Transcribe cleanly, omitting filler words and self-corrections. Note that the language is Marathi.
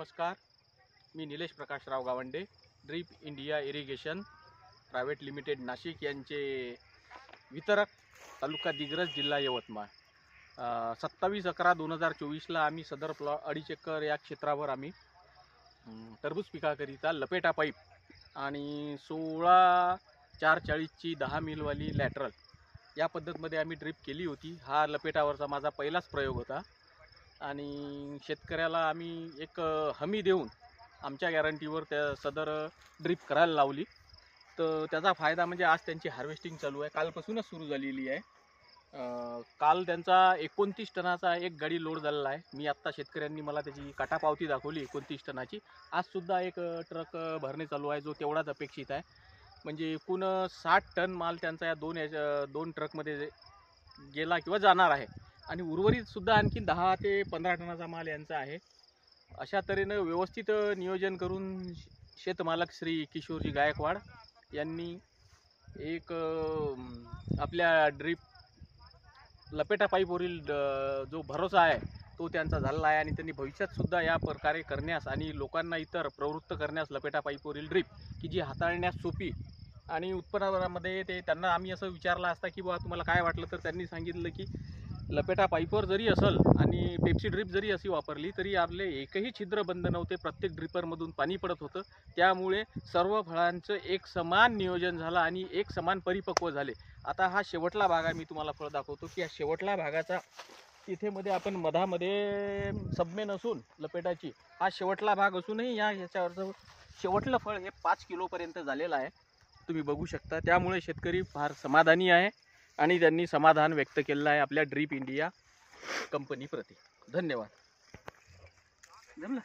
नमस्कार, मी Nilesh Prakashrao Gawande, drip India irrigation private limited Nashik यांचे वितरक, तालुका दिग्रस, जिल्हा यवतमाळ। 27/11/2024ला आम्ही सदर प्लॉट 2.5 एकर या क्षेत्रावर आम्ही टरबूज पिकाकरिता लपेटा पाईप आणि 16/4/40ची 10 मीलवाली लॅटरल या पद्धतीमध्ये आम्ही ड्रीप केली होती। हा लपेटावरचा माझा पहिलाच प्रयोग होता आणि शेतकऱ्याला आम्ही एक हमी देऊन आमच्या गॅरंटीवर त्या सदर ड्रीप करायला लावली। तर त्याचा फायदा म्हणजे आज त्यांची हार्वेस्टिंग चालू आहे, कालपासूनच सुरू झालेली आहे। काल त्यांचा 29 टनाचा एक गाडी लोड झालेला आहे। मी आत्ता शेतकऱ्यांनी मला त्याची काटापावती दाखवली 29 टनाची। आजसुद्धा एक ट्रक भरणे चालू आहे जो तेवढाच अपेक्षित आहे। म्हणजे एकूण 60 टन माल त्यांचा या दोन ट्रकमध्ये गेला किंवा जाणार आहे आणि उर्वरित सुद्धा आणखी 10 ते 15 टनाचा माल यांचा आहे। अशा तऱ्हेने व्यवस्थित नियोजन करून शेतमालक श्री किशोरजी गायकवाड यांनी एक आपल्या ड्रीप लपेटा पाईपवरील जो भरोसा आहे तो त्यांचा झालेला आहे आणि त्यांनी भविष्यात सुद्धा या प्रकारे करण्यास आणि लोकांना इतर प्रवृत्त करण्यास लपेटा पाईपवरील ड्रीप की जी हाताळण्यास सोपी आणि उत्पन्नामध्ये ते त्यांना आम्ही असं विचारलं असता की बाबा तुम्हाला काय वाटलं, तर त्यांनी सांगितलं की लपेटा पाईपवर जरी असेल आणि पेप्सी ड्रीप जरी अशी वापरली तरी आपले एकही छिद्र बंद नव्हते, प्रत्येक ड्रिपरमधून पाणी पडत होतं। त्यामुळे सर्व फळांचं एक समान नियोजन झालं आणि एक समान परिपक्व झाले। आता हा शेवटला भाग आहे, मी तुम्हाला फळ दाखवतो की या शेवटला भागाचा इथे मध्ये आपण मधामध्ये सबमेन असून लपेटाची हा शेवटला भाग असूनही याच्यावरचं शेवटलं फळ हे 5 किलोपर्यंत झालेलं आहे, तुम्ही बघू शकता। त्यामुळे शेतकरी फार समाधानी आहे आणि त्यांनी समाधान व्यक्त केलेलं आहे आपल्या ड्रीप इंडिया कंपनीप्रती। धन्यवाद। जमलं?